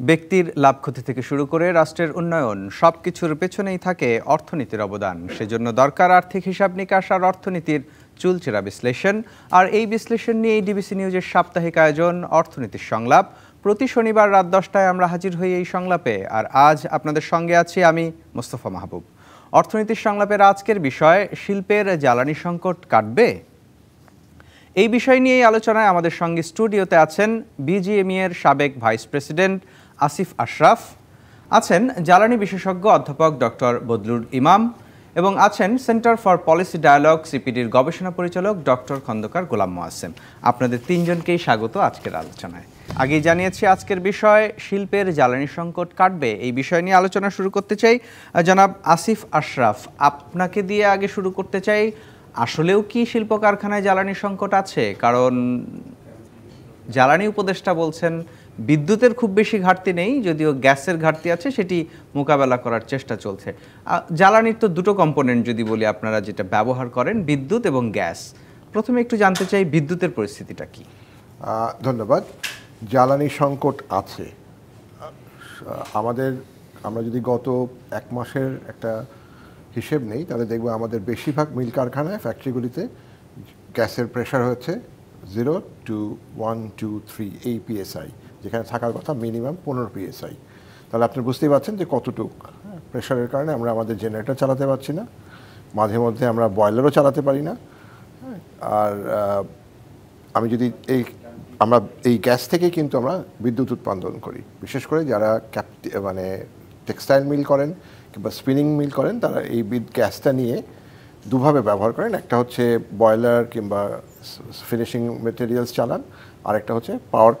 ব্যক্তির লাভ ক্ষতি থেকে শুরু করে রাষ্ট্রের উন্নয়ন সবকিছুর পেছনেই থাকে অর্থনীতির অবদান। সেজন্য দরকার আর্থিক হিসাব নিকাশ আর অর্থনীতির চুলচেরা বিশ্লেষণ। আর এই বিশ্লেষণ নিয়ে ডিবিসি নিউজের সাপ্তাহিক আয়োজন অর্থনীতির সংলাপ। প্রতি শনিবার রাত 10টায় আমরা হাজির হই এই সংলাপে। আর আজ আপনাদের সঙ্গে আছি আমি মোস্তফা মাহবুব। অর্থনীতির সংলাপের আজকের বিষয়, শিল্পের জ্বালানি সংকট কাটবে? এই বিষয় নিয়ে আলোচনায় আমাদের সঙ্গে স্টুডিওতে আছেন বিজিএমইএ এর সাবেক ভাইস প্রেসিডেন্ট আসিফ আশরাফ, আছেন জ্বালানি বিশেষজ্ঞ অধ্যাপক ডক্টর বদলুর ইমাম এবং আছেন সেন্টার ফর পলিসি ডায়ালগ সিপিডির গবেষণা পরিচালক ডক্টর খন্দকার গোলাম মোয়াসেম। আপনাদের তিনজনকেই স্বাগত আজকের আলোচনায়। আগেই জানিয়েছি আজকের বিষয় শিল্পের জ্বালানি সংকট কাটবে। এই বিষয় নিয়ে আলোচনা শুরু করতে চাই জনাব আসিফ আশরাফ, আপনাকে দিয়ে আগে শুরু করতে চাই। আসলেও কি শিল্প কারখানায় জ্বালানি সংকট আছে? কারণ জ্বালানি উপদেষ্টা বলছেন বিদ্যুতের খুব বেশি ঘাটতি নেই, যদিও গ্যাসের ঘাটতি আছে, সেটি মোকাবেলা করার চেষ্টা চলছে। জ্বালানির তো দুটো কম্পোনেন্ট যদি বলি, আপনারা যেটা ব্যবহার করেন বিদ্যুৎ এবং গ্যাস। প্রথমে একটু জানতে চাই বিদ্যুতের পরিস্থিতিটা কি? ধন্যবাদ। জ্বালানি সংকট আছে আমরা যদি গত এক মাসের একটা হিসেব নেই তাহলে দেখব আমাদের বেশিরভাগ মিল কারখানায় ফ্যাক্টরিগুলিতে গ্যাসের প্রেশার হচ্ছে 0 to 1, 2, 3 এই পিএসআই, যেখানে থাকার কথা মিনিমাম 15 পিএসআই। তাহলে আপনি বুঝতেই পারছেন যে কতটুক প্রেশারের কারণে আমরা আমাদের জেনারেটর চালাতে পারছি না, মাঝে মধ্যে আমরা বয়লারও চালাতে পারি না। আর আমি যদি আমরা এই গ্যাস থেকেই কিন্তু আমরা বিদ্যুৎ উৎপাদন করি। বিশেষ করে যারা টেক্সটাইল মিল করেন কিংবা স্পিনিং মিল করেন, তারা এই গ্যাসটা নিয়ে দুভাবে ব্যবহার করেন। একটা হচ্ছে বয়লার কিংবা ফিনিশিং মেটেরিয়ালস চালান, আর একটা হচ্ছে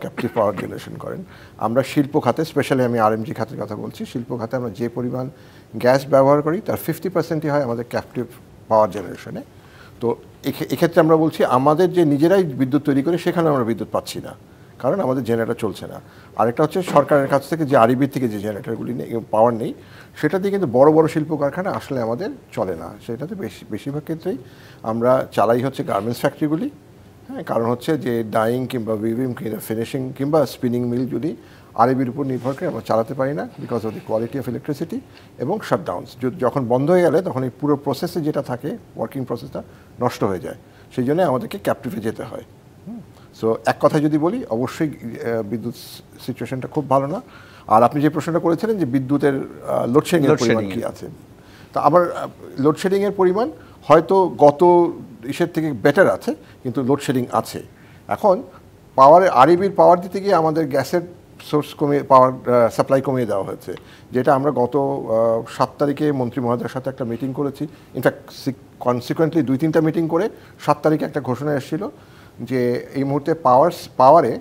ক্যাপটিভ পাওয়ার জেনারেশন করেন। আমরা শিল্প খাতে, স্পেশালি আমি আরএমজি খাতের কথা বলছি, শিল্প খাতে আমরা যে পরিমাণ গ্যাস ব্যবহার করি তার 50%ই হয় আমাদের ক্যাপটিভ পাওয়ার জেনারেশনে। তো এক্ষেত্রে আমরা বলছি আমাদের যে নিজেরাই বিদ্যুৎ তৈরি করি সেখানে আমরা বিদ্যুৎ পাচ্ছি না, কারণ আমাদের জেনারেটর চলছে না। আরেকটা হচ্ছে সরকারের কাছ থেকে যে আরইবি থেকে যে জেনারেটরগুলি পাওয়ার নেই, সেটা দিয়ে কিন্তু বড় বড় শিল্প কারখানা আসলে আমাদের চলে না। সেটাতে বেশিরভাগ ক্ষেত্রেই আমরা চালাই হচ্ছে গার্মেন্টস ফ্যাক্টরিগুলি। হ্যাঁ, কারণ হচ্ছে যে ডাইং কিংবা উইভিং কিংবা ফিনিশিং কিংবা স্পিনিং মিল যদি আরইবির উপর নির্ভর করে আমরা চালাতে পারি না, because of the quality of electricity এবং শাটডাউনস। যখন বন্ধ হয়ে গেলে তখন এই পুরো প্রসেসে যেটা থাকে, ওয়ার্কিং প্রসেসটা নষ্ট হয়ে যায়। সেই জন্য আমাদেরকে ক্যাপটিভে যেতে হয়। সো এক কথা যদি বলি, অবশ্যই বিদ্যুৎ সিচুয়েশনটা খুব ভালো না। আর আপনি যে প্রশ্নটা করেছিলেন যে বিদ্যুতের লোডশেডিংয়ের পরিমাণ কী আছে, তা আবার লোডশেডিংয়ের পরিমাণ হয়তো গত ইসের থেকে বেটার আছে, কিন্তু লোডশেডিং আছে। এখন আরইবির পাওয়ার দিতে গিয়ে আমাদের গ্যাসের সোর্স কমিয়ে, পাওয়ার সাপ্লাই কমিয়ে দেওয়া হয়েছে, যেটা আমরা গত 7 তারিখে মন্ত্রী মহোদয়ের সাথে একটা মিটিং করেছি। ইনফ্যাক্ট কনসিকুয়েন্টলি 2-3টা মিটিং করে 7 তারিখে একটা ঘোষণা এসেছিল যে এই মুহূর্তে পাওয়ারে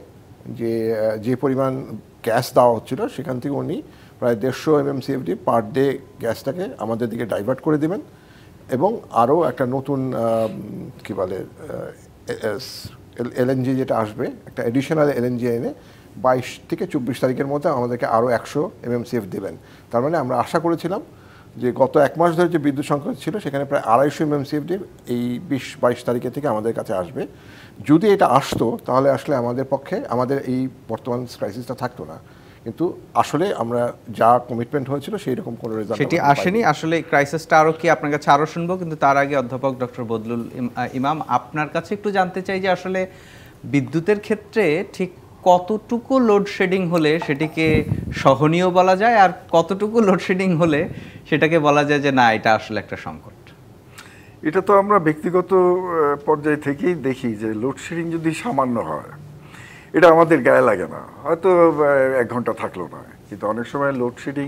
যে পরিমাণ গ্যাস দেওয়া হচ্ছিল সেখান থেকে উনি প্রায় 150 MMCFD পার ডে গ্যাসটাকে আমাদের দিকে ডাইভার্ট করে দেবেন, এবং আরও একটা নতুন কী বলে এলএনজি যেটা আসবে, একটা এডিশনাল এলএনজি এনে 22 থেকে 24 তারিখের মধ্যে আমাদেরকে আরও 100 MMCF দেবেন। তার মানে আমরা আশা করেছিলাম যে গত এক মাস ধরে যে বিদ্যুৎ সংকট ছিল সেখানে প্রায় 250 MMCFD এই 20-22 তারিখের থেকে আমাদের কাছে আসবে। যদি এটা আসতো তাহলে আসলে আমাদের পক্ষে আমাদের এই বর্তমান ক্রাইসিসটা থাকতো না। কিন্তু আসলে আমরা যা কমিটমেন্ট হয়েছিল সেই রকম কোনো রেজাল্ট সেটি আসেনি। আসলে ক্রাইসিসটা আরও কি আপনার কাছে আরও শুনবো, কিন্তু তার আগে অধ্যাপক ডক্টর বদলুল ইমাম, আপনার কাছে একটু জানতে চাই যে আসলে বিদ্যুতের ক্ষেত্রে ঠিক কতটুকু লোডশেডিং হলে সেটিকে সহনীয় বলা যায়, আর কতটুকু লোডশেডিং হলে সেটাকে বলা যায় যে না, এটা আসলে একটা সংকট? এটা তো আমরা ব্যক্তিগত পর্যায় থেকেই দেখি যে লোডশেডিং যদি সামান্য হয় এটা আমাদের গায়ে লাগে না, হয়তো 1 ঘন্টা থাকলো না, কিন্তু অনেক সময় লোডশেডিং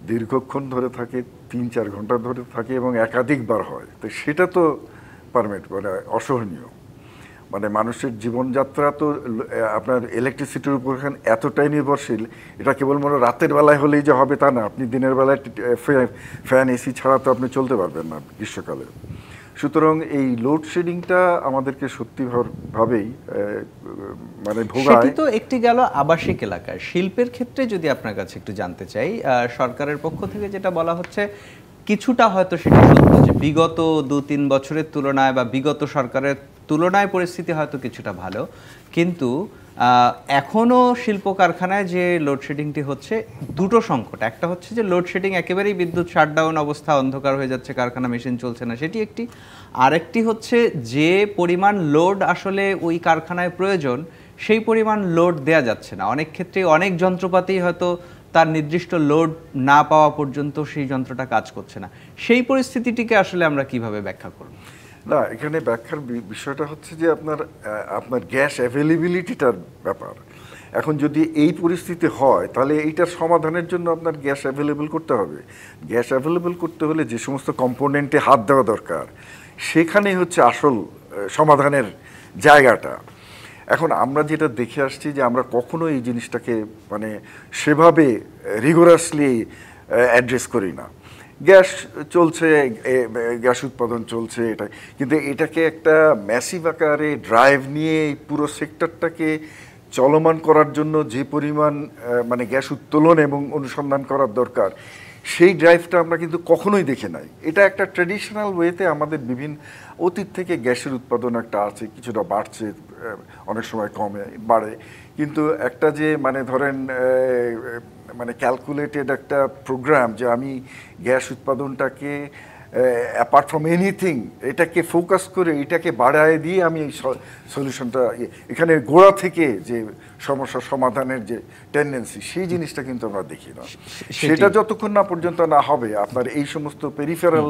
দীর্ঘক্ষণ ধরে থাকে, 3-4 ঘন্টা ধরে থাকে এবং একাধিকবার হয়। তো সেটা তো অসহনীয়। মানুষের জীবনযাত্রা তো আপনার ইলেকট্রিসিটির উপর এতটাই নির্ভরশীল, এটা কেবল রাতের বেলায় হলেই যে হবে তা না। আপনি দিনের বেলায় ফ্যান এসি ছাড়া তো আপনি চলতে পারবেন না গ্রীষ্মকালে। সুতরাং এই লোডশেডিংটা আমাদেরকে সত্যিভাবেই ভোগায়। সেটি তো একটি গেল আবাসিক এলাকায়। শিল্পের ক্ষেত্রে যদি আপনার কাছে একটু জানতে চাই, সরকারের পক্ষ থেকে যেটা বলা হচ্ছে কিছুটা হয়তো সেটা সত্য যে বিগত 2-3 বছরের তুলনায় বা বিগত সরকারের তুলনায় পরিস্থিতি হয়তো কিছুটা ভালো, কিন্তু এখনও শিল্প কারখানায় যে লোডশেডিংটি হচ্ছে দুটো সংকট, একটা হচ্ছে যে লোডশেডিং একেবারেই বিদ্যুৎ শাটডাউন অবস্থা, অন্ধকার হয়ে যাচ্ছে, কারখানা মেশিন চলছে না, সেটি একটি। আরেকটি হচ্ছে যে পরিমাণ লোড আসলে ওই কারখানায় প্রয়োজন সেই পরিমাণ লোড দেয়া যাচ্ছে না। অনেক ক্ষেত্রে অনেক যন্ত্রপাতি হয়তো তার নির্দিষ্ট লোড না পাওয়া পর্যন্ত সেই যন্ত্রটা কাজ করছে না। সেই পরিস্থিতিটিকে আসলে আমরা কিভাবে ব্যাখ্যা করব? না, এখানে ব্যাখ্যার বিষয়টা হচ্ছে যে আপনার গ্যাস অ্যাভেলেবিলিটিটার ব্যাপার। এখন যদি এই পরিস্থিতি হয় তাহলে এইটার সমাধানের জন্য আপনার গ্যাস অ্যাভেলেবল করতে হবে। গ্যাস অ্যাভেলেবল করতে হলে যে সমস্ত কম্পোনেন্টে হাত দেওয়া দরকার সেখানেই হচ্ছে আসল সমাধানের জায়গাটা। এখন আমরা যেটা দেখে আসছি যে আমরা কখনো এই জিনিসটাকে মানে সেভাবে রিগোরাসলি অ্যাড্রেস করি না। গ্যাস চলছে, গ্যাস উৎপাদন চলছে, এটা কিন্তু এটাকে একটা ম্যাসিভ আকারে ড্রাইভ নিয়ে এই পুরো সেক্টরটাকে চলমান করার জন্য যে পরিমাণ মানে গ্যাস উত্তোলন এবং অনুসন্ধান করার দরকার সেই ড্রাইভটা আমরা কিন্তু কখনোই দেখে নাই। এটা একটা ট্র্যাডিশনাল ওয়েতে আমাদের বিভিন্ন অতীত থেকে গ্যাসের উৎপাদন একটা আছে, কিছুটা বাড়ছে, অনেক সময় কমে বাড়ে, কিন্তু একটা যে মানে ধরেন মানে ক্যালকুলেটেড একটা প্রোগ্রাম যে আমি গ্যাস উৎপাদনটাকে অ্যাপার্ট ফ্রম এনিথিং এটাকে ফোকাস করে এটাকে বাড়ায় দিয়ে আমি এই সলিউশনটা এখানে গোড়া থেকে যে সমস্যা সমাধানের যে টেন্ডেন্সি সেই জিনিসটা কিন্তু আমরা দেখি না। সেটা যতক্ষণ না পর্যন্ত না হবে আপনার এই সমস্ত পেরিফেরাল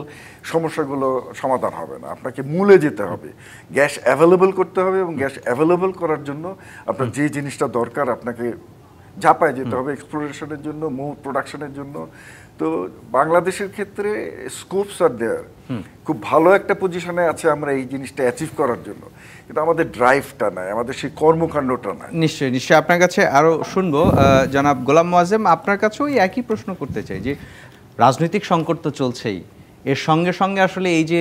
সমস্যাগুলো সমাধান হবে না। আপনাকে মূলে যেতে হবে, গ্যাস অ্যাভেলেবল করতে হবে এবং গ্যাস অ্যাভেলেবল করার জন্য আপনার যে জিনিসটা দরকার আপনাকে ঝাঁপায় যেতে হবে এক্সপ্লোরেশনের জন্য, মোর প্রোডাকশনের জন্য। তো বাংলাদেশের ক্ষেত্রে স্কোপস আর দেয়ার, খুব ভালো একটা পজিশনে আছে আমরা এই জিনিসটা অ্যাচিভ করার জন্য, কিন্তু আমাদের ড্রাইভটা নাই, আমাদের সেই কর্মকাণ্ডটা নাই। নিশ্চয়ই নিশ্চয়ই আপনার কাছে আরও শুনবো। জনাব গোলাম মোয়াজ্জেম, আপনার কাছেও একই প্রশ্ন করতে চাই যে রাজনৈতিক সংকট তো চলছেই, এর সঙ্গে সঙ্গে আসলে এই যে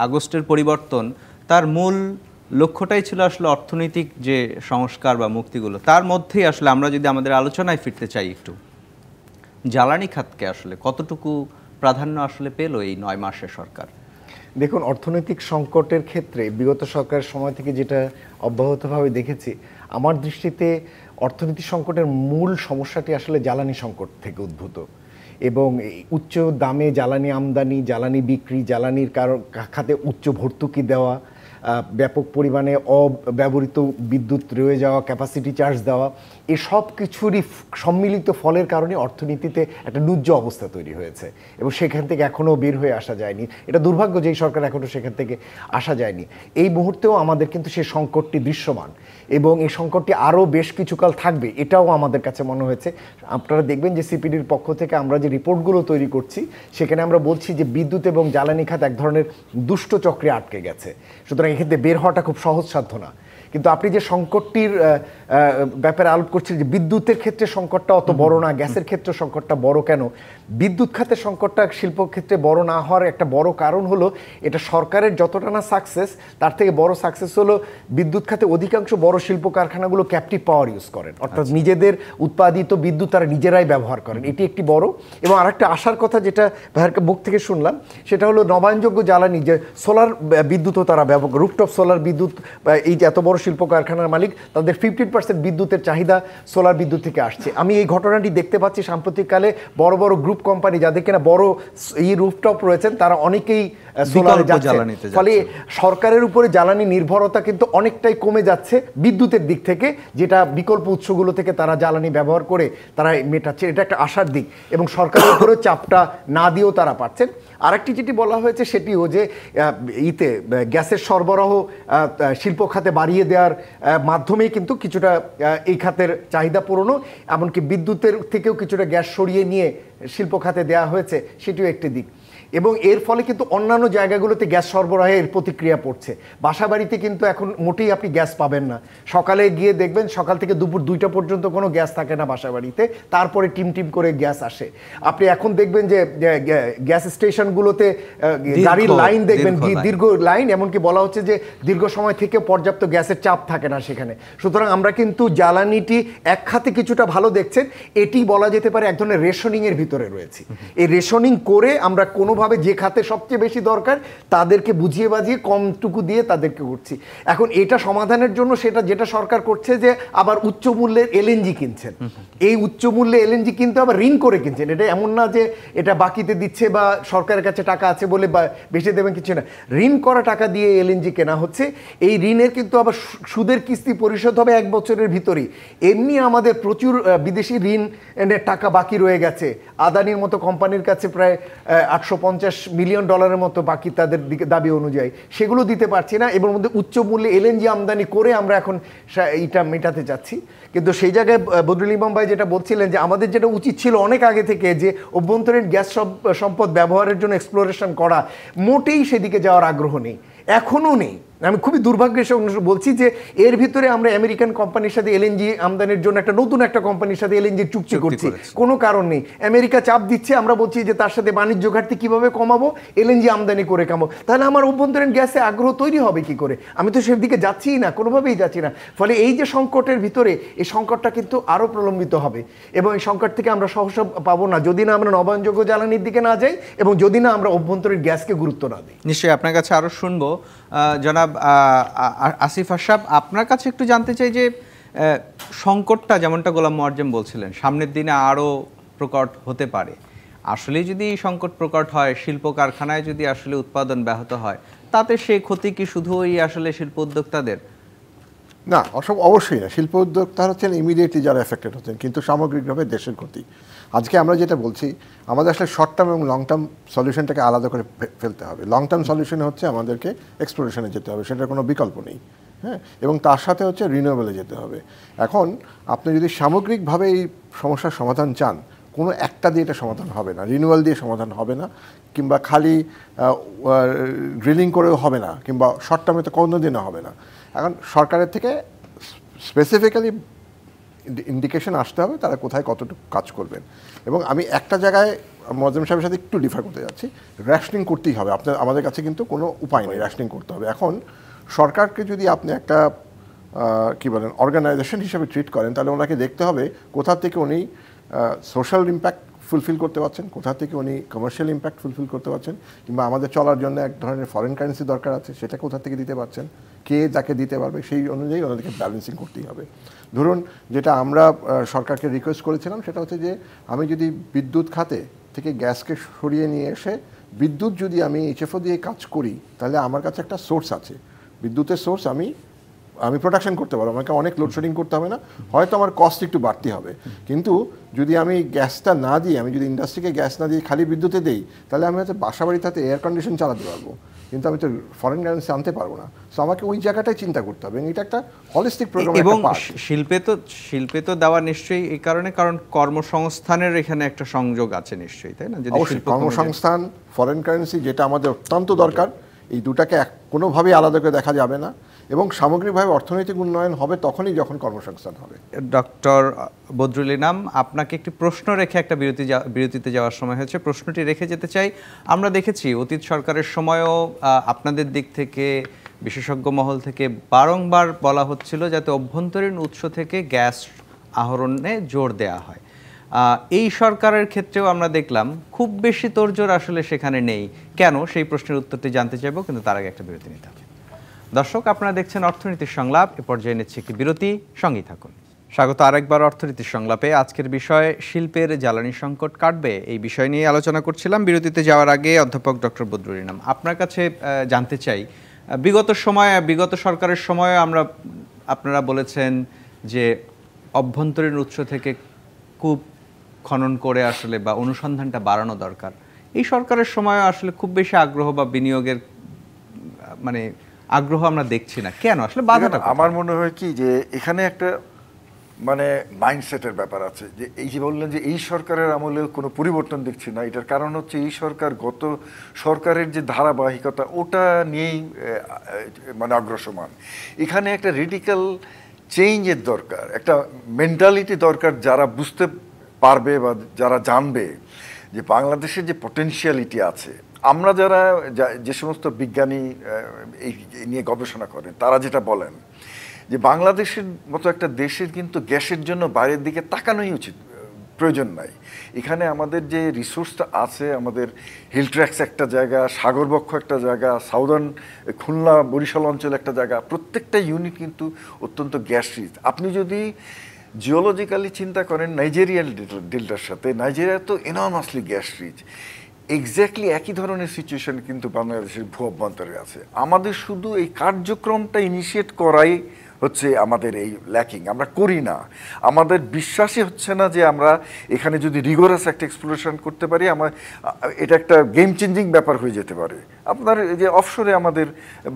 আগস্টের পরিবর্তন তার মূল লক্ষ্যটাই ছিল আসলে অর্থনৈতিক যে সংস্কার বা মুক্তিগুলো, তার মধ্যেই আসলে আমরা যদি আমাদের আলোচনায় ফিরতে চাই একটু, জ্বালানি খাতকে আসলে কতটুকু প্রাধান্য আসলে পেল এই 9 মাসে সরকার? দেখুন, অর্থনৈতিক সংকটের ক্ষেত্রে বিগত সরকারের সময় থেকে যেটা অব্যাহতভাবে দেখেছি, আমার দৃষ্টিতে অর্থনৈতিক সংকটের মূল সমস্যাটি আসলে জ্বালানি সংকট থেকে উদ্ভূত এবং উচ্চ দামে জ্বালানি আমদানি, জ্বালানি বিক্রি, জ্বালানির খাতে উচ্চ ভর্তুকি দেওয়া, ব্যাপক পরিমাণে অব্যবহৃত বিদ্যুৎ রয়ে যাওয়া, ক্যাপাসিটি চার্জ দেওয়া, এসব কিছুরই সম্মিলিত ফলের কারণে অর্থনীতিতে একটা ন্যূহ্য অবস্থা তৈরি হয়েছে এবং সেখান থেকে এখনও বের হয়ে আসা যায়নি। এটা দুর্ভাগ্য যে এই সরকার এখনও সেখান থেকে আসা যায়নি। এই মুহূর্তেও আমাদের কিন্তু সেই সংকটটি দৃশ্যমান এবং এই সংকটটি আরও বেশ কিছুকাল থাকবে, এটাও আমাদের কাছে মনে হয়েছে। আপনারা দেখবেন যে সিপিডির পক্ষ থেকে আমরা যে রিপোর্টগুলো তৈরি করছি সেখানে আমরা বলছি যে বিদ্যুৎ এবং জ্বালানি খাত এক ধরনের দুষ্ট চক্রে আটকে গেছে, সুতরাং এক্ষেত্রে বের হওয়াটা খুব সহজসাধ্য না। কিন্তু আপনি যে সংকটটির ব্যাপারে আলোপ করছেন যে বিদ্যুতের ক্ষেত্রে সংকটটা অত বড় না, গ্যাসের ক্ষেত্রে সংকটটা বড় কেন? বিদ্যুৎ খাতের সংকটটা শিল্প ক্ষেত্রে বড় না হওয়ার একটা বড় কারণ হলো এটা সরকারের যতটা না সাকসেস, তার থেকে বড় সাকসেস হলো বিদ্যুৎ খাতে অধিকাংশ বড় শিল্প কারখানাগুলো ক্যাপটিভ পাওয়ার ইউজ করেন, অর্থাৎ নিজেদের উৎপাদিত বিদ্যুৎ তারা নিজেরাই ব্যবহার করেন। এটি একটি বড় এবং আরেকটা আশার কথা যেটা ভাইয়ের মুখ থেকে শুনলাম সেটা হলো নবায়নযোগ্য জ্বালানি, যে সোলার বিদ্যুৎও তারা ব্যবহার করে, রুফটপ সোলার বিদ্যুৎ। এই যে এত বড় শিল্প কারখানার মালিক, তাদের 50% বিদ্যুতের চাহিদা সোলার বিদ্যুৎ থেকে আসছে। আমি এই ঘটনাটি দেখতে পাচ্ছি সাম্প্রতিককালে বড় বড় গ্রুপ কোম্পানি যাদের কিনা বড় এই রুফটপ রয়েছেন তারা অনেকেই সোলারে যাচ্ছে, ফলে সরকারের উপরে জ্বালানি নির্ভরতা কিন্তু অনেকটাই কমে যাচ্ছে বিদ্যুতের দিক থেকে, যেটা বিকল্প উৎসগুলো থেকে তারা জ্বালানি ব্যবহার করে তারা মেটাচ্ছে। এটা একটা আশার দিক এবং সরকারের উপরেও চাপটা না দিয়েও তারা পারছেন। আরেকটি যেটি বলা হয়েছে সেটিও যে গ্যাসের সরবরাহ শিল্প খাতে বাড়িয়ে দেওয়ার মাধ্যমেই কিন্তু কিছুটা এই খাতের চাহিদা পূরণও, এমনকি বিদ্যুতের থেকেও কিছুটা গ্যাস সরিয়ে নিয়ে শিল্প খাতে দেওয়া হয়েছে, সেটিও একটি দিক। এবং এর ফলে কিন্তু অন্যান্য জায়গাগুলোতে গ্যাস সরবরাহের প্রতিক্রিয়া পড়ছে। বাসাবাড়িতে কিন্তু এখন মোটেই আপনি গ্যাস পাবেন না, সকালে গিয়ে দেখবেন সকাল থেকে দুপুর 2টা পর্যন্ত কোনো গ্যাস থাকে না বাসাবাড়িতে, তারপরে টিম করে গ্যাস আসে। আপনি এখন দেখবেন যে গ্যাস স্টেশনগুলোতে গাড়ির লাইন দেখবেন, দীর্ঘ লাইন, এমনকি বলা হচ্ছে যে দীর্ঘ সময় থেকে পর্যাপ্ত গ্যাসের চাপ থাকে না সেখানে। সুতরাং আমরা কিন্তু জ্বালানিটি এক খাতে কিছুটা ভালো দেখছেন, এটি বলা যেতে পারে এক ধরনের রেশনিংয়ের ভিতরে রয়েছে। এই রেশনিং করে আমরা কোনো কোনোভাবে যে খাতে সবচেয়ে বেশি দরকার তাদেরকে বুঝিয়ে বাজিয়ে কমটুকু দিয়ে তাদেরকে করছি। এখন এটা সমাধানের জন্য যেটা সরকার করছে যে আবার উচ্চ মূল্যের এলএনজি কিনছেন। এই উচ্চ মূল্যে এলএনজি কিনতে আবার ঋণ করে কিনছেন। এটা এমন না যে এটা বাকিতে দিচ্ছে বা সরকারের কাছে টাকা আছে বলে বা বেশি দেবেন কিছু না, ঋণ করা টাকা দিয়ে এলএনজি কেনা হচ্ছে। এই ঋণের কিন্তু আবার সুদের কিস্তি পরিশোধ হবে 1 বছরের ভিতরেই। এমনি আমাদের প্রচুর বিদেশি ঋণের টাকা বাকি রয়ে গেছে। আদানির মতো কোম্পানির কাছে প্রায় $850 মিলিয়ন মতো বাকি তাদের দাবি অনুযায়ী, সেগুলো দিতে পারছি না। এবার মধ্যে উচ্চ মূল্যে এলএনজি আমদানি করে আমরা এখন এইটা মেটাতে যাচ্ছি। কিন্তু সেই জায়গায় বদরুল ইমাম ভাই যেটা বলছিলেন যে আমাদের যেটা উচিত ছিল অনেক আগে থেকে যে অভ্যন্তরীণ গ্যাস সম্পদ ব্যবহারের জন্য এক্সপ্লোরেশন করা, মোটেই সেদিকে যাওয়ার আগ্রহ নেই, এখনও নেই। আমি খুবই দুর্ভাগ্যের সঙ্গে বলছি যে এর ভিতরে আমরা আমেরিকান কোম্পানির সাথে এলএনজি আমদানির জন্য নতুন একটা কোম্পানির সাথে এলএনজি চুক্তি করছি, কোনো কারণ নেই। আমেরিকা চাপ দিচ্ছে, আমরা বলছি যে তার সাথে বাণিজ্য ঘাটতি কিভাবে কমাবো, এলএনজি আমদানি করে কামাবো। তাহলে আমার অভ্যন্তরীণ গ্যাসে আগ্রহ তৈরি হবে কি করে? আমি তো সেদিকে যাচ্ছিই না, কোনোভাবেই যাচ্ছি না। ফলে এই যে সংকটের ভিতরে, এই সংকটটা কিন্তু আরও প্রলম্বিত হবে এবং এই সংকট থেকে আমরা সহসা পাবো না যদি না আমরা নবায়নযোগ্য জ্বালানির দিকে না যাই এবং যদি না আমরা অভ্যন্তরীণ গ্যাসকে গুরুত্ব না দিই। নিশ্চয়ই আপনার কাছে আরও শুনবো। জনাব আসিফ আশরাফ, আপনার কাছে একটু জানতে চাই যে সংকটটা যেমনটা গোলাম মোয়াজ্জেম বলছিলেন সামনের দিনে আরও প্রকট হতে পারে। আসলে যদি সংকট প্রকট হয়, শিল্প কারখানায় যদি আসলে উৎপাদন ব্যাহত হয়, তাতে সেই ক্ষতি কি শুধু ওই আসলে শিল্প উদ্যোক্তাদের? না, অবশ্যই না। শিল্প উদ্যোক্তারা হচ্ছেন ইমিডিয়েটলি যারা এফেক্টেড হচ্ছেন, কিন্তু সামগ্রিকভাবে দেশের ক্ষতি। আজকে আমরা যেটা বলছি, আমাদের আসলে শর্ট টার্ম এবং লং টার্ম সলিউশনটাকে আলাদা করে ফেলতে হবে। লং টার্ম সলিউশনে হচ্ছে আমাদেরকে এক্সপ্লোরেশনে যেতে হবে, সেটার কোনো বিকল্প নেই। হ্যাঁ, এবং তার সাথে হচ্ছে রিনিউয়েবলে যেতে হবে। এখন আপনি যদি সামগ্রিকভাবে এই সমস্যার সমাধান চান, কোনো একটা দিয়ে এটা সমাধান হবে না, রিনিউয়াল দিয়ে সমাধান হবে না, কিংবা খালি ড্রিলিং করেও হবে না, কিংবা শর্ট টার্মে তো কোনো দিনও হবে না। এখন সরকারের থেকে স্পেসিফিক্যালি ইন্ডিকেশন আসতে হবে তারা কোথায় কতটুকু কাজ করবেন। এবং আমি একটা জায়গায় মোয়াজ্জেম সাহেবের সাথে একটু ডিফার করতে যাচ্ছি, রেশনিং করতেই হবে। আমাদের কাছে কিন্তু কোনো উপায় নেই, রেশনিং করতে হবে। এখন সরকারকে যদি আপনি একটা কী বলেন অর্গানাইজেশন হিসেবে ট্রিট করেন, তাহলে ওনাকে দেখতে হবে কোথা থেকে উনি সোশ্যাল ইম্প্যাক্ট ফুলফিল করতে পারছেন, কোথা থেকে উনি কমার্শিয়াল ইম্প্যাক্ট ফুলফিল করতে পারছেন, কিংবা আমাদের চলার জন্য এক ধরনের ফরেন কারেন্সি দরকার আছে, সেটা কোথা থেকে দিতে পারছেন, কে যাকে দিতে পারবে, সেই অনুযায়ী ওনাদেরকে ব্যালেন্সিং করতেই হবে। ধরুন, যেটা আমরা সরকারকে রিকোয়েস্ট করেছিলাম সেটা হচ্ছে যে আমি যদি বিদ্যুৎ খাতে থেকে গ্যাসকে সরিয়ে নিয়ে এসে বিদ্যুৎ যদি আমি এইচএফও দিয়ে কাজ করি, তাহলে আমার কাছে একটা সোর্স আছে, বিদ্যুতের সোর্স আমি প্রোডাকশন করতে পারবো, আমাকে অনেক লোডশেডিং করতে হবে না, হয়তো আমার কস্ট একটু বাড়তি হবে। কিন্তু যদি আমি গ্যাসটা না দিই, আমি যদি ইন্ডাস্ট্রিকে গ্যাস না দিয়ে খালি বিদ্যুতে দেই, তাহলে আমি হয়তো বাসা বাড়িতে এয়ার কন্ডিশন চালাতে পারবো, কিন্তু আমি তো ফরেন কারেন্সি আনতে পারবো না। সো আমাকে ওই জায়গাটাই চিন্তা করতে হবে। এটা একটা হলিস্টিক প্রোগ্রাম। এবং শিল্পে তো দেওয়া নিশ্চয়ই এই কারণে, কারণ কর্মসংস্থানের এখানে একটা সংযোগ আছে নিশ্চয়ই, তাই না? অবশ্যই কর্মসংস্থান, ফরেন কারেন্সি, যেটা আমাদের অত্যন্ত দরকার, এই দুটাকে কোনোভাবেই আলাদা করে দেখা যাবে না। এবং সামগ্রিকভাবে অর্থনৈতিক উন্নয়ন হবে তখনই যখন কর্মসংস্থান হবে। ডক্টর বদরুল ইনাম, আপনাকে একটি প্রশ্ন রেখে একটা বিরতিতে যাওয়ার সময় হয়েছে, প্রশ্নটি রেখে যেতে চাই। আমরা দেখেছি অতীত সরকারের সময়ও আপনাদের দিক থেকে, বিশেষজ্ঞ মহল থেকে বারংবার বলা হচ্ছিল যাতে অভ্যন্তরীণ উৎস থেকে গ্যাস আহরণে জোর দেওয়া হয়। এই সরকারের ক্ষেত্রেও আমরা দেখলাম খুব বেশি তোড়জোড় আসলে সেখানে নেই। কেন? সেই প্রশ্নের উত্তরটি জানতে চাইব, কিন্তু তার আগে একটা বিরতি নিতে হবে। দর্শক, আপনারা দেখছেন অর্থনীতির সংলাপ। এ পর্যায়ে নিচ্ছে একটি বিরতি, সঙ্গেই থাকুন। স্বাগত আরেকবার অর্থনীতির সংলাপে। আজকের বিষয় শিল্পের জ্বালানি সংকট কাটবে, এই বিষয় নিয়ে আলোচনা করছিলাম। বিরতিতে যাওয়ার আগে অধ্যাপক ডক্টর বদরুল ইনাম, আপনার কাছে জানতে চাই, বিগত সরকারের সময় আপনারা বলেছেন যে অভ্যন্তরীণ উৎস থেকে কূপ খনন করে আসলে বা অনুসন্ধানটা বাড়ানো দরকার। এই সরকারের সময় আসলে খুব বেশি আগ্রহ বা বিনিয়োগের আগ্রহ আমরা দেখছি না, কেন? আসলে বাধাটা আমার মনে হয় কি যে এখানে একটা মাইন্ডসেটের ব্যাপার আছে। যে এই যে বললেন যে এই সরকারের আমলে কোনো পরিবর্তন দেখছি না, এটার কারণ হচ্ছে এই সরকার গত সরকারের যে ধারাবাহিকতা ওটা নিয়েই অগ্রসমান। এখানে একটা রেডিক্যাল চেঞ্জের দরকার, একটা মেন্টালিটি দরকার, যারা বুঝতে পারবে বা যারা জানবে যে বাংলাদেশের যে পটেনশিয়ালিটি আছে। আমরা যে সমস্ত বিজ্ঞানী এই নিয়ে গবেষণা করেন, তারা যেটা বলেন যে বাংলাদেশের মতো একটা দেশের কিন্তু গ্যাসের জন্য বাইরের দিকে তাকানোই উচিত প্রয়োজন নাই। এখানে আমাদের যে রিসোর্সটা আছে, আমাদের হিল ট্র্যাক্স একটা জায়গা, সাগরবক্ষ একটা জায়গা, সাউদার্ন খুলনা বরিশাল অঞ্চল একটা জায়গা, প্রত্যেকটা ইউনিট কিন্তু অত্যন্ত গ্যাস রিচ। আপনি যদি জিওলজিক্যালি চিন্তা করেন নাইজেরিয়ান ডেল্টার সাথে, নাইজেরিয়া তো এনর্মাসলি গ্যাস রিচ। এক্স্যাক্টলি একই ধরনের সিচুয়েশন কিন্তু বাংলাদেশের ভূ অভ্যন্তরে আছে। আমাদের শুধু এই কার্যক্রমটা ইনিশিয়েট করাই হচ্ছে আমাদের এই ল্যাকিং, আমরা করি না। আমাদের বিশ্বাসই হচ্ছে না যে আমরা এখানে যদি রিগোরাস একটা এক্সপ্লোরেশন করতে পারি, এটা একটা গেম চেঞ্জিং ব্যাপার হয়ে যেতে পারে। আপনার যে অফশোরে আমাদের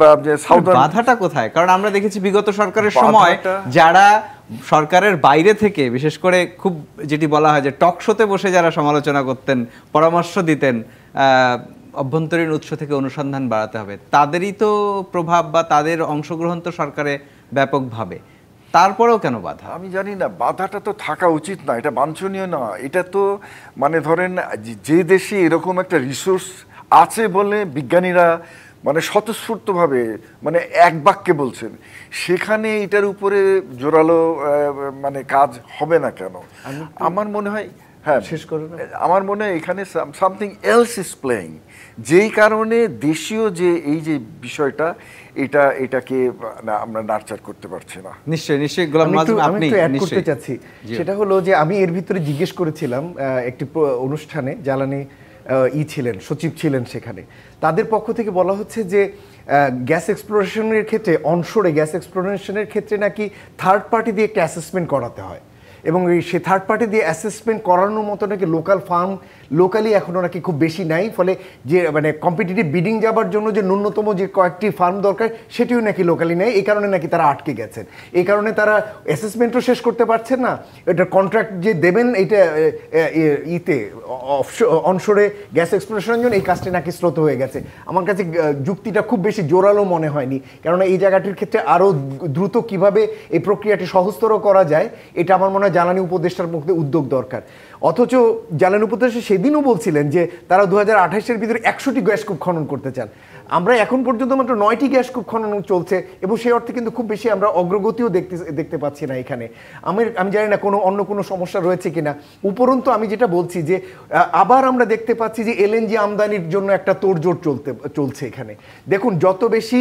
বা যে সাউদার্ন, বাধাটা কোথায়? কারণ আমরা দেখেছি বিগত সরকারের সময় যারা সরকারের বাইরে থেকে, বিশেষ করে খুব যেটি বলা হয় যে টক শোতে বসে যারা সমালোচনা করতেন, পরামর্শ দিতেন অভ্যন্তরীণ উৎস থেকে অনুসন্ধান বাড়াতে হবে, তাদেরই তো প্রভাব বা তাদের অংশগ্রহণ তো সরকারে ব্যাপকভাবে, তারপরেও কেন বাধা? আমি জানি না। বাধাটা তো থাকা উচিত না, এটা বাঞ্ছনীয় না। এটা তো মানে ধরেন যে দেশে এরকম একটা রিসোর্স আছে বলে বিজ্ঞানীরা মানে স্বতঃস্ফূর্তভাবে মানে এক বাক্যে বলছেন, সেখানে এটার উপরে জোরালো মানে কাজ হবে না কেন? আমার মনে হয়, হ্যাঁ শেষ করে আমার মনে হয় এখানে সামথিং এলস ইজ প্লেইং, যেই কারণে দেশীয় যে এই যে বিষয়টা, এটাকে আমরা নার্চার করতে পারছি না। নিশ্চয়ই গোলাম নাজম, আপনি অ্যাড করতে চাচ্ছি, সেটা হলো যে আমি এর ভিতরে জিজ্ঞেস করেছিলাম একটি অনুষ্ঠানে, জ্বালানি ছিলেন, সচিব ছিলেন সেখানে, তাদের পক্ষ থেকে বলা হচ্ছে যে গ্যাস এক্সপ্লোরেশনের ক্ষেত্রে, অনশোরে গ্যাস এক্সপ্লোরেশনের ক্ষেত্রে নাকি থার্ড পার্টি দিয়ে একটা অ্যাসেসমেন্ট করাতে হয়, এবং সে থার্ড পার্টি দিয়ে অ্যাসেসমেন্ট করানোর মতো নাকি লোকাল ফার্ম লোকালি এখনও নাকি খুব বেশি নাই, ফলে যে মানে কম্পিটিটিভ বিডিং যাবার জন্য যে ন্যূনতম যে কয়েকটি ফার্ম দরকার সেটিও নাকি লোকালি নেই। এই কারণে নাকি তারা আটকে গেছেন, এই কারণে তারা অ্যাসেসমেন্টও শেষ করতে পারছেন না। এটা কন্ট্রাক্ট যে দেবেন এইটা অনশোরে গ্যাস এক্সপ্লোরেশনের জন্য, এই কাজটা নাকি স্রোত হয়ে গেছে। আমার কাছে যুক্তিটা খুব বেশি জোরালো মনে হয়নি, কেননা এই জায়গাটির ক্ষেত্রে আরও দ্রুত কিভাবে এই প্রক্রিয়াটি সহজতর করা যায়, এটা আমার মনে হয় জ্বালানি উপদেষ্টার মধ্যে উদ্যোগ দরকার। অথচ জ্বালানি উপদেষ্টা সেদিনও বলছিলেন যে তারা 2028-এর ভিতরে 100টি গ্যাস কূপ খনন করতে চান। আমরা এখন পর্যন্ত মাত্র 9টি গ্যাস কূপ খনন চলছে, এবং সেই অর্থে কিন্তু খুব বেশি আমরা অগ্রগতিও দেখতে পাচ্ছি না এখানে। আমি জানি না অন্য কোনো সমস্যা রয়েছে কিনা। উপরন্তু আমি যেটা বলছি যে আবার আমরা দেখতে পাচ্ছি যে এলএনজি আমদানির জন্য একটা তোড়জোড় চলছে এখানে। দেখুন, যত বেশি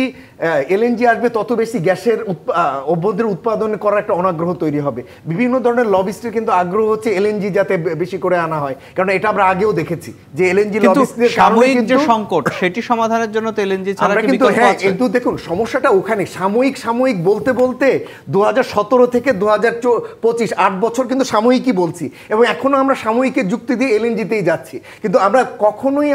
এলএনজি আসবে তত বেশি গ্যাসের অভ্যন্তরীণ উৎপাদন করার একটা অনাগ্রহ তৈরি হবে। বিভিন্ন ধরনের লবিস্টের কিন্তু আগ্রহ হচ্ছে এলএনজি যাতে বেশি করে আনা হয়, কারণ এটা আমরা আগেও দেখেছি যে এলএনজি লবিস্টদের সাময়িক যে সংকট সেটি সমাধানের জন্য এলএনজি ছাড়া কি বিকল্প আছে? কিন্তু দেখুন, সমস্যাটা ওখানে। সাময়িক বলতে 2017 থেকে 2025 8 বছর কিন্তু সাময়িকই বলছি, এবং এখনো আমরা সাময়িকের যুক্তি দিয়ে এলএনজিতেই যাচ্ছি। কিন্তু আমরা কখনোই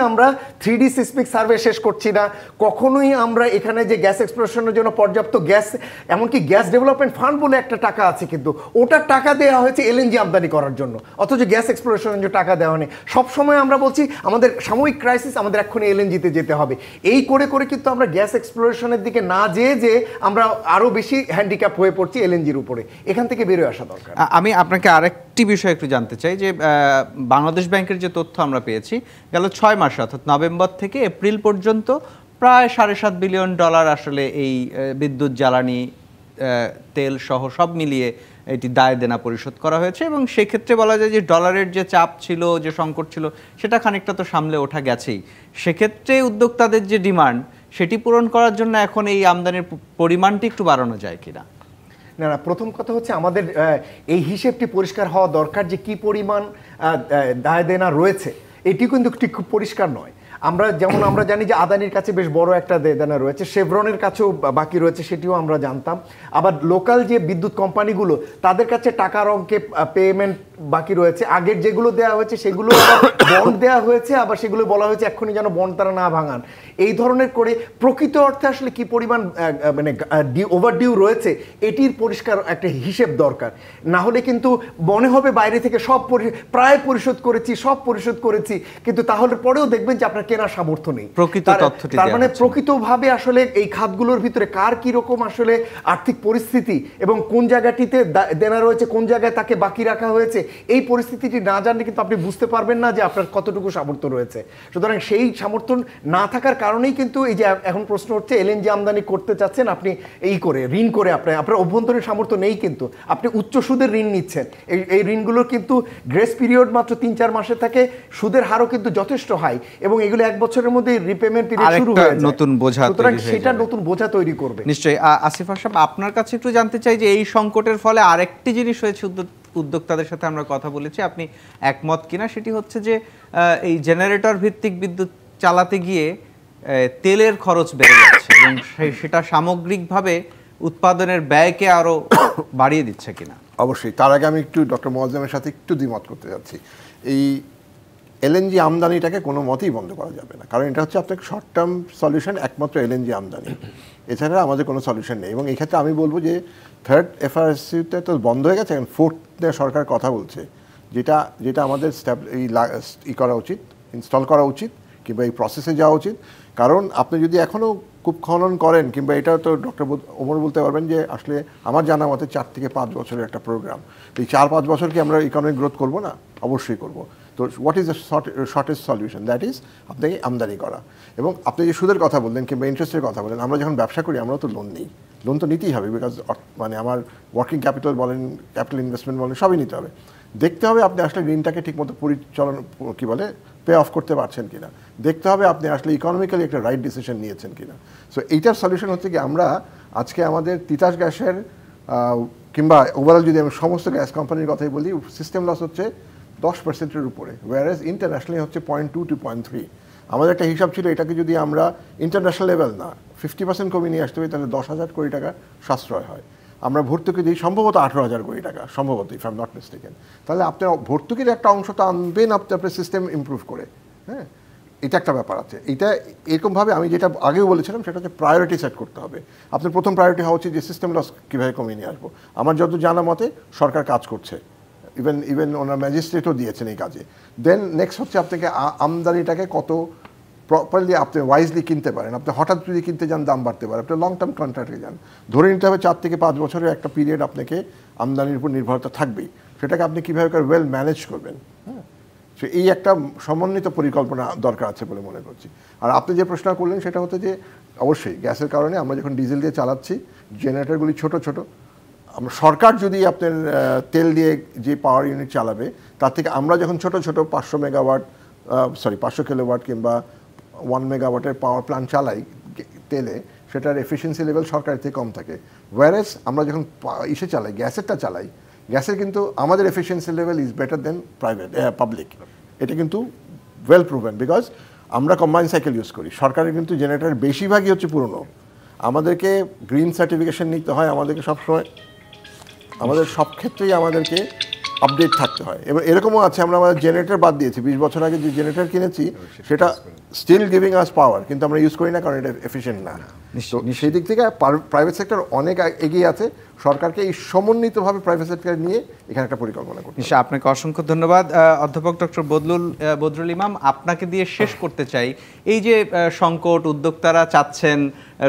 3D সিসমিক সার্ভে শেষ করছি না, কখনোই আমরা এখানে যে গ্যাস এক্সপ্লোরেশনের জন্য পর্যাপ্ত গ্যাস, এমনকি গ্যাস ডেভেলপমেন্ট ফান্ড বলে একটা টাকা আছে, কিন্তু ওটার টাকা দেওয়া হয়েছে এলএনজি আমদানি করার জন্য, অথচ গ্যাস এক্সপ্লোরেশনের জন্য টাকা দেওয়া নেই। সবসময় আমরা বলছি আমাদের সাময়িক ক্রাইসিস, আমাদের এক্ষুনি এলএনজিতে যেতে হবে। এই করে কিন্তু আমরা গ্যাস এক্সপ্লোরেশনের দিকে না যেয়ে আমরা আরো বেশি হ্যান্ডিক্যাপ হয়ে পড়ছি এলএনজির উপরে। এখান থেকে বেরোয় আসা দরকার। আমি আপনাকে আরেকটি বিষয় একটু জানতে চাই যে বাংলাদেশ ব্যাংকের যে তথ্য আমরা পেয়েছি, গেল 6 মাসে অর্থাৎ নভেম্বর থেকে এপ্রিল পর্যন্ত প্রায় $7.5 বিলিয়ন আসলে এই বিদ্যুৎ, জ্বালানি, তেল সহ সব মিলিয়ে এটি দায় দেনা পরিশোধ করা হয়েছে, এবং সেক্ষেত্রে বলা যায় যে ডলারের যে চাপ ছিল, যে সংকট ছিল, সেটা খানিকটা তো সামলে ওঠা গেছেই। সেক্ষেত্রে উদ্যোক্তাদের যে ডিমান্ড, সেটি পূরণ করার জন্য এখন এই আমদানির পরিমাণটি একটু বাড়ানো যায় কিনা? না, প্রথম কথা হচ্ছে আমাদের এই হিসেবটি পরিষ্কার হওয়া দরকার যে কি পরিমাণ দায় দেনা রয়েছে। এটি কিন্তু খুব পরিষ্কার নয়। আমরা জানি যে আদানির কাছে বেশ বড় একটা দেনা রয়েছে, শেভরনের কাছেও বাকি রয়েছে, সেটিও আমরা জানতাম। আবার লোকাল যে বিদ্যুৎ কোম্পানিগুলো, তাদের কাছে টাকার অঙ্কে পেমেন্ট বাকি রয়েছে। আগের যেগুলো দেওয়া হয়েছে সেগুলো বন্ড দেওয়া হয়েছে, আবার সেগুলো বলা হয়েছে এক্ষুনি যেন বন্ড তারা না ভাঙান। এই ধরনের করে প্রকৃত অর্থে আসলে কি পরিমাণ মানে ওভারডিউ রয়েছে, এটির পরিষ্কার একটা হিসেব দরকার। না হলে কিন্তু মনে হবে বাইরে থেকে প্রায় পরিশোধ করেছি, কিন্তু তাহলে পরেও দেখবেন যে আপনার কেনার সামর্থ্য নেই। প্রকৃত তথ্যটি তার মানে দেয়া হচ্ছে না। প্রকৃতভাবে আসলে এই খাতগুলোর ভিতরে কার কি রকম আসলে আর্থিক পরিস্থিতি এবং কোন জায়গাটিতে দেনা রয়েছে, কোন জায়গায় তাকে বাকি রাখা হয়েছে, এই পরিস্থিতিটি না জানলে কিন্তু আপনি বুঝতে পারবেন না যে আপনার কতটুকু সামর্থ্য রয়েছে। সুতরাং সেই সামর্থ্য না থাকার কারণেই কিন্তু এই যে এখন প্রশ্ন হচ্ছে এলএনজি আমদানি করতে চাচ্ছেন আপনি এই করে ঋণ করে, আপনার অভ্যন্তরীণ সামর্থ্য নেই, কিন্তু আপনি উচ্চ সুদের ঋণ নিচ্ছেন। এই ঋণগুলোর কিন্তু গ্রেস পিরিয়ড মাত্র 3-4 মাসে থাকে, সুদের হারও কিন্তু যথেষ্ট হাই, এবং এগুলো 1 বছরের মধ্যে রিপেমেন্ট পিরিয়ড শুরু হয়ে যায়, নতুন বোঝা। সুতরাং সেটা নতুন বোঝা তৈরি করবে। নিশ্চয়ই। আসিফ সাহেব, আপনার কাছে একটু জানতে চাই যে এই সংকটের ফলে আরেকটি জিনিস হয়েছে, উদ্যোক্তাদের সাথে আমরা কথা বলেছি, আপনি একমত কিনা, সেটি হচ্ছে যে এই জেনারেটর ভিত্তিক বিদ্যুৎ চালাতে গিয়ে তেলের খরচ বেড়ে যাচ্ছে এবং সেটা সামগ্রিকভাবে উৎপাদনের ব্যয়কে আরো বাড়িয়ে দিচ্ছে কিনা। অবশ্যই। তার আগে আমি একটু ডক্টর মোয়াজ্জেমের সাথে একটু দ্বিমত করতে যাচ্ছি। এই এলএনজি আমদানিটাকে কোনো মতেই বন্ধ করা যাবে না, কারণ এটা হচ্ছে আপনার শর্ট টার্ম সলিউশন একমাত্র এলএনজি আমদানি, এছাড়া আমাদের কোনো সলিউশন নেই। এবং এই ক্ষেত্রে আমি বলবো যে থার্ড এফআরসিতে তো বন্ধ হয়ে গেছে, এখন ফোর্থ সরকার কথা বলছে, যেটা আমাদের করা উচিত, ইনস্টল করা উচিত, কিংবা এই প্রসেসে যাওয়া উচিত। কারণ আপনি যদি এখনও কূপ খনন করেন, কিংবা এটা তো ডক্টর ওমর বলতে পারবেন যে আসলে আমার জানা মতে 4 থেকে 5 বছরের একটা প্রোগ্রাম, এই 4-5 বছর কি আমরা ইকোনমিক গ্রোথ করবো না? অবশ্যই করব। তো what is the shortest solution? That is আপনাকে আমদানি করা। এবং আপনি যে সুদের কথা বললেন কিংবা ইন্টারেস্টের কথা বলেন, আমরা যখন ব্যবসা করি আমরাও তো লোন নিই, লোন তো নিতেই হবে, বিকজ মানে আমার ওয়ার্কিং ক্যাপিটাল বলেন, ক্যাপিটাল ইনভেস্টমেন্ট বলেন, সবই নিতে হবে। দেখতে হবে আপনি আসলে ঋণটাকে ঠিকমতো পরিচালনা কী বলে পে অফ করতে পারছেন কিনা, দেখতে হবে আপনি আসলে ইকোনমিক্যালি একটা রাইট ডিসিশন নিয়েছেন কিনা। সো এইটার সলিউশন হচ্ছে কি, আমরা আজকে আমাদের তিতাস গ্যাসের কিংবা ওভারঅল যদি আমি সমস্ত গ্যাস কোম্পানির কথাই বলি, সিস্টেম লস হচ্ছে 10%-এর উপরে, ওয়ারেজ ইন্টারন্যাশনালি হচ্ছে 0.2 to 0.3। আমাদের একটা হিসাব ছিল, এটাকে যদি আমরা ইন্টারন্যাশনাল লেভেল না 50% কমিয়ে নিয়ে আসতে পারি, তাহলে 10,000 কোটি টাকা সাশ্রয় হয়। আমরা ভর্তুকি দিই সম্ভবত 18,000 কোটি টাকা, সম্ভবত, if I am not mistaken. তাহলে আপনি ভর্তুকির একটা অংশ তো আনবেন আপনার সিস্টেম ইমপ্রুভ করে। হ্যাঁ, এটা একটা ব্যাপার আছে। এটা এরকমভাবে আমি যেটা আগেও বলেছিলাম, সেটা হচ্ছে প্রায়োরিটি সেট করতে হবে। আপনার প্রথম প্রায়োরিটি হওয়া উচিত যে সিস্টেম লস কীভাবে কমিয়ে নিয়ে আসবো। আমার যত জানা মতে সরকার কাজ করছে, ইভেন ওনার ম্যাজিস্ট্রেটও দিয়েছেন এই কাজে। দেন নেক্সট হচ্ছে আপনাকে আমদানিটাকে কত প্রপারলি আপনি ওয়াইজলি কিনতে পারেন। আপনি হঠাৎ যদি কিনতে যান দাম বাড়তে পারে, আপনি লং টার্ম কন্ট্রাক্টে যান, ধরে নিতে হবে 4 থেকে 5 বছরের একটা পিরিয়ড আপনাকে আমদানির উপর নির্ভরতা থাকবেই। সেটাকে আপনি কীভাবে ওয়েল ম্যানেজ করবেন, হ্যাঁ, সে এই একটা সমন্বিত পরিকল্পনা দরকার আছে বলে মনে করছি। আর আপনি যে প্রশ্ন করলেন সেটা হচ্ছে যে অবশ্যই গ্যাসের কারণে আমরা যখন ডিজেল দিয়ে চালাচ্ছি, জেনারেটরগুলি ছোট ছোট, আমরা সরকার যদি আপনার তেল দিয়ে যে পাওয়ার ইউনিট চালাবে, তার থেকে আমরা যখন ছোট ছোট 500 কিলোওয়াট কিংবা 1 মেগাওয়াটের পাওয়ার প্ল্যান্ট চালাই তেলে, সেটার এফিসিয়েন্সি লেভেল সরকারের থেকে কম থাকে। ওয়ারেস আমরা যখন চালাই, গ্যাসেরটা চালাই, গ্যাসের কিন্তু আমাদের efficiency level is better then public. এটা কিন্তু ওয়েল প্রুভেন, বিকজ আমরা কম্বাইন সাইকেল ইউজ করি। সরকারের কিন্তু জেনারেটর বেশিরভাগই হচ্ছে পুরনো। আমাদেরকে গ্রিন সার্টিফিকেশন নিতে হয়, আমাদেরকে সবসময় আমাদের সব ক্ষেত্রেই আমাদেরকে আপডেট থাকতে হয়। এবার এরকমও আছে, আমরা আমাদের জেনারেটর বাদ দিয়েছি, 20 বছর আগে যে জেনারেটর কিনেছি সেটা স্টিল গিভিং আস পাওয়ার, কিন্তু আমরা ইউজ করি না, কারণ এটা এফিশিয়েন্ট না। তো সেই দিক থেকে প্রাইভেট সেক্টর অনেক এগিয়ে আছে। সরকারকে এই সমন্বিতভাবে প্রাইভেট সেক্টর নিয়ে এখানে একটা পরিকল্পনা করতে হবে। আপনাকে অসংখ্য ধন্যবাদ। অধ্যাপক ডক্টর বদরুল ইমাম, আপনাকে দিয়ে শেষ করতে চাই, এই যে সংকট উদ্যোক্তারা চাচ্ছেন,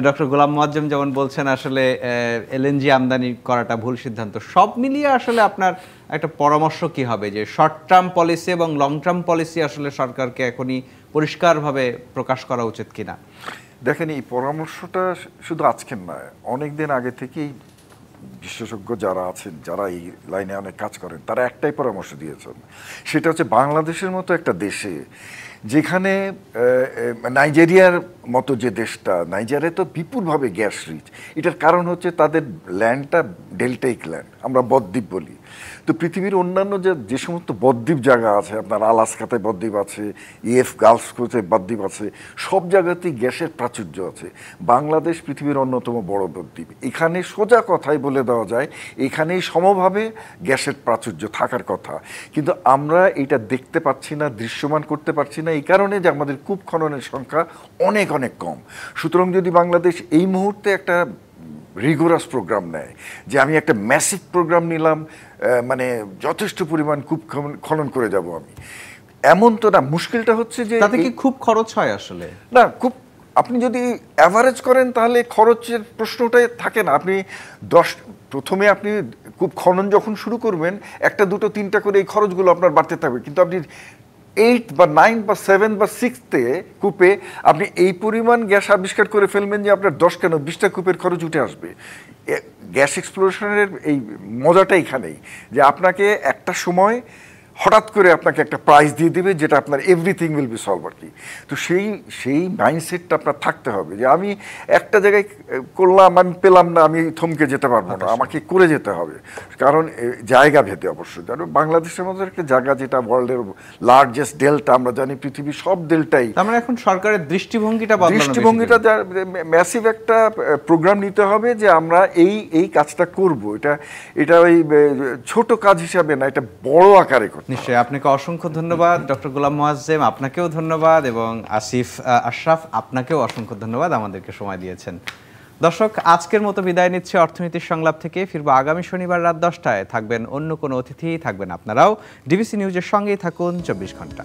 ডক্টর গোলাম মোয়াজ্জেম যেমন বলছেন আসলে এলএনজি আমদানি করাটা ভুল সিদ্ধান্ত, সব মিলিয়ে আসলে আপনার একটা পরামর্শ কি হবে যে শর্ট টার্ম পলিসি এবং লং টার্ম পলিসি আসলে সরকারকে এখনই পরিষ্কারভাবে প্রকাশ করা উচিত কিনা? দেখেন, এই পরামর্শটা শুধু আজকের নয়, অনেক দিন আগে থেকেই বিশেষজ্ঞ যারা আছেন, যারা এই লাইনে অনেক কাজ করেন, তারা একটাই পরামর্শ দিয়েছেন, সেটা হচ্ছে বাংলাদেশের মতো একটা দেশে, যেখানে নাইজেরিয়ার মতো যে দেশটা, নাইজেরিয়া তো বিপুলভাবে গ্যাস রিচ, এটার কারণ হচ্ছে তাদের ল্যান্ডটা ডেল্টাইক ল্যান্ড, আমরা বদ্বীপ বলি। তো পৃথিবীর অন্যান্য যে সমস্ত বদ্বীপ জায়গা আছে, আপনার আলাস্কাতে বদ্বীপ আছে, গালফ কোস্টে বদ্বীপ আছে, সব জায়গাতেই গ্যাসের প্রাচুর্য আছে। বাংলাদেশ পৃথিবীর অন্যতম বড় বদ্বীপ। এখানে সোজা কথাই বলে দেওয়া যায়, এখানেই সমভাবে গ্যাসের প্রাচুর্য থাকার কথা, কিন্তু আমরা এটা দেখতে পাচ্ছি না, দৃশ্যমান করতে পারছি না, এই কারণে যে আমাদের কূপ খননের সংখ্যা অনেক অনেক কম। সুতরাং যদি বাংলাদেশ এই মুহূর্তে একটা রিগোরাস প্রোগ্রাম নেয়, যে আমি একটা ম্যাসিভ প্রোগ্রাম নিলাম, মানে যথেষ্ট পরিমাণ কূপ খনন করে যাব আমি, এমন তো না, মুশকিলটা হচ্ছে যে তাতে কি খুব খরচ হয় আসলে? না, খুব আপনি যদি অ্যাভারেজ করেন তাহলে খরচের প্রশ্নটাই থাকে না। আপনি প্রথমে আপনি খুব খনন যখন শুরু করবেন, একটা দুটো তিনটা করে এই খরচগুলো আপনার বাড়তে থাকবে, কিন্তু আপনি 8 বা 9 বা 7 বা 6-তে কূপে আপনি এই পরিমাণ গ্যাস আবিষ্কার করে ফেলবেন যে আপনার 10 কেন 20টা কূপের খরচ উঠে আসবে। গ্যাস এক্সপ্লোরেশনের এই মজাটা এখানেই যে আপনাকে একটা সময় হঠাৎ করে আপনাকে একটা প্রাইজ দিয়ে দেবে যেটা আপনার এভরিথিং উইল বি সলভ আর কি। তো সেই মাইন্ডসেটটা আপনার থাকতে হবে যে আমি একটা জায়গায় করলাম, আমি পেলাম না, আমি থমকে যেতে পারবো না, আমাকে করে যেতে হবে। কারণ জায়গা ভেদে অবশ্যই, জানো বাংলাদেশের মতো একটা জায়গা যেটা ওয়ার্ল্ডের লার্জেস্ট ডেল্টা, আমরা জানি পৃথিবীর সব ডেল্টাই। তার মানে এখন সরকারের দৃষ্টিভঙ্গিটা ম্যাসিভ একটা প্রোগ্রাম নিতে হবে যে আমরা এই কাজটা করব। এটা ওই ছোট কাজ হিসাবে না, এটা বড় আকারে করতে। নিশ্চয়ই। আপনাকে অসংখ্য ধন্যবাদ ডক্টর গোলাম মোয়াজ্জেম, আপনাকেও ধন্যবাদ, এবং আসিফ আশরাফ আপনাকেও অসংখ্য ধন্যবাদ, আমাদেরকে সময় দিয়েছেন। দর্শক, আজকের মতো বিদায় নিচ্ছে অর্থনীতির সংলাপ থেকে। ফিরবো আগামী শনিবার রাত 10টায়। থাকবেন অন্য কোনো অতিথি, থাকবেন আপনারাও। ডিবিসি নিউজের সঙ্গেই থাকুন 24 ঘন্টা।